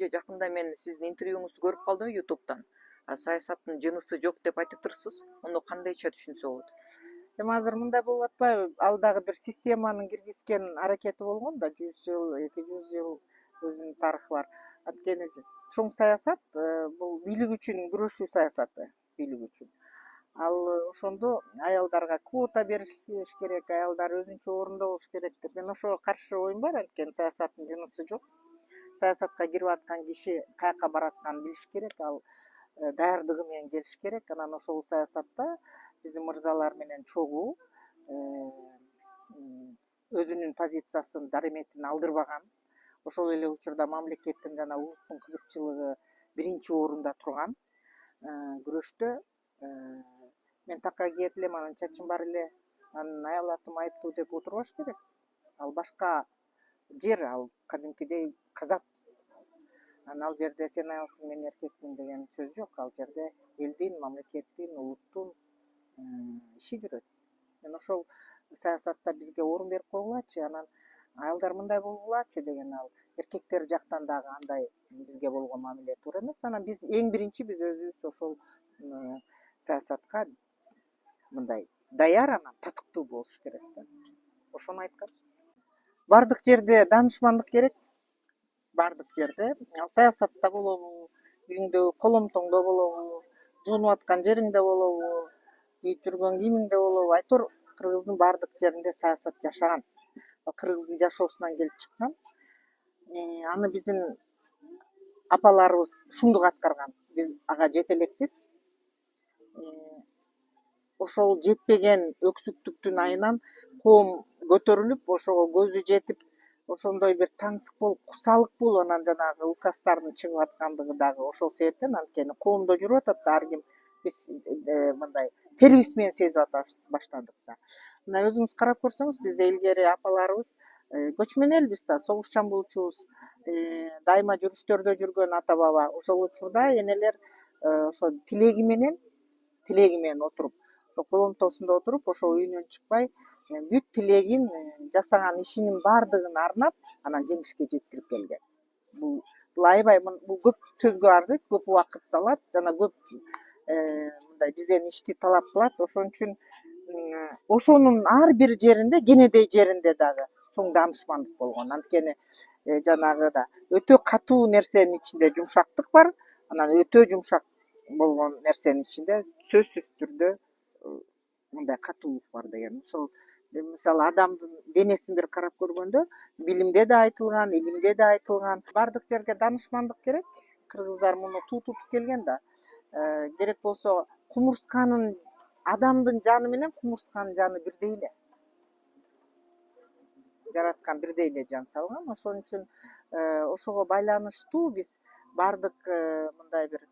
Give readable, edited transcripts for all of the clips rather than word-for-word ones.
Жакында мен сиздин интервьюңузду көрүп калдым YouTube'дан. Саясаттын жынысы жок деп айтып турсуз. Муну кандайча түшүнсө болот? Эми азыр мындай болуп атпайбы? Ал дагы бир системанын киргизген аракети болгон да, 100 жыл, 200 жыл өзүнүн тарыхы бар. Анткени чоң саясат бул бийлик үчүн күрөшүү саясаты, бийлик үчүн. Ал ошондо аялдарга квота бериш керек, аялдар өзүнчө орунда болуш керек деп. Мен ошого каршы оюм бар, анткени саясаттын жынысы жок. Саясатка кирип аткан киши каяка баратканын билиш керек, ал даярдыгы менен келиш керек. Анан ошол саясатта биздин мырзалар менен чогуу өзүнүн позициясын, дареметин алдырбаган. Ошол эле учурда мамлекеттин жана улуттун кызыкчылыгы биринчи орунда турган күрөштө мен такка кийет элем, анан чачым бар эле, анын аял атым айыптуу деп отурбаш керек. Ал башка жер, ал кадимкидей казак. Ал жерде сен аялсың, мен эркекмин деген сөз жок. Ал жерде элдин, мамлекеттин, улуттун иши жүрөт. Мен ошол саясатта бизге орун берип койгулачы, анан аялдар мындай болгулачы деген, ал эркектер жактан дагы андай бизге болгон мамиле туура эмес. Анан биз эң биринчи биз өзүбүз ошол саясатка мындай даяр, анан татыктуу болуш керек да. Ошону айткам. Бардык жерде данышмандык керек. Бардык жерде. Ал саясатта болобу, үйүңдөгү коломтоңдо болобу, жуунуп аткан жериңде болобу, кийип жүргөн кийимиңде болобу, айтор кыргыздын бардык жеринде саясат жашаган. Кыргыздын жашоосунан келип чыккан. Аны биздин апаларыбыз шундук аткарган. Биз ага жете элекпиз. Ошол жетпеген өксүктүктүн айынан коом көтөрүлүп, ошого көзү жетип, ошондой бир таңсык болуп, кусалык болуп, анан жанагы указдардын чыгып аткандыгы дагы ошол себептен. Анткени коомдо жүрүп атат да, ар ким биз мындай терибиз менен сезип баштадык да. Мына өзүңүз карап көрсөңүз, бизде илгери апаларыбыз көчмөн элбиз да, согушчан болчубуз, дайыма жүрүштөрдө жүргөн ата баба. Ошол учурда энелер ошо тилеги менен отуруп, ошо коломтосунда отуруп, ошол үйүнөн чыкпай, бүт тилегин, жасаган ишинин баардыгын арнап, анан жеңишке жеткирип келген. Бул аябай, бул көп сөзгө арзыйт, көп убакытты алат, жана көп мындай бизден ишти талап кылат. Ошон үчүн ошонун ар бир жеринде, кенедей жеринде дагы чоң данышмандык болгон. Анткени жанагы да өтө катуу нерсенин ичинде жумшактык бар, анан өтө жумшак болгон нерсенин ичинде сөзсүз түрдө мындай катуулук бар деген. Ошол мисалы адамдын денесин бир карап көргөндө, билимде да айтылган, илимде да айтылган. Бардык жерге данышмандык керек. Кыргыздар муну туу тутуп келген да. Керек болсо кумурсканын, адамдын жаны менен кумурсканын жаны бирдей эле. Жараткан бирдей эле жан салган. Ошон үчүн ошого байланыштуу биз бардык мындай бир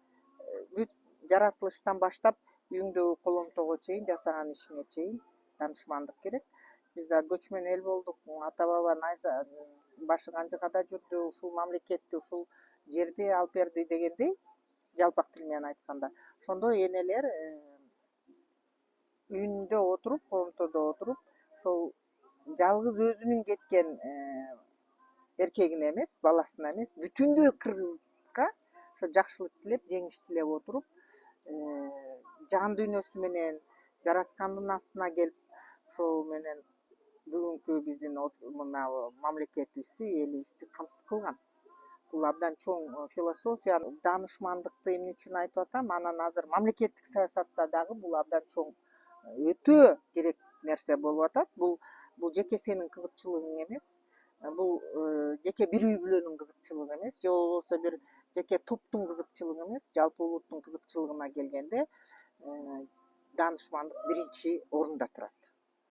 бүт жаратылыштан баштап үйүңдөгү коломтого чейин, жасаган ишиңе чейин данышмандык керек. Биз көчмөн эл болдук. Ата баба башы канжыгада жүрдү, ушул мамлекетти, ушул жерди алып берди дегендей, жалпак тил менен айтканда. Ошондо энелер үйүндө отуруп, коломтодо отуруп, ошол жалгыз өзүнүн кеткен эркегине эмес, баласына эмес, бүтүндөй кыргызга ошо жакшылык тилеп, жеңиш тилеп отуруп, жан дүйнөсү менен жараткандын астына келип, ошол менен бүгүнкү биздин мына мамлекетибизди, элибизди камсыз кылган. Бул абдан чоң философия. Данышмандыкты эмне үчүн айтып атам? Анан азыр мамлекеттик саясатта дагы бул абдан чоң, өтө керек нерсе болуп атат. Бул жеке сенин кызыкчылыгың эмес. Бул жеке бир үй бүлөнүн кызыкчылыгы эмес, же болбосо бир жеке топтун кызыкчылыгы эмес. Жалпы улуттун кызыкчылыгына келгенде данышмандык биринчи орунда турат.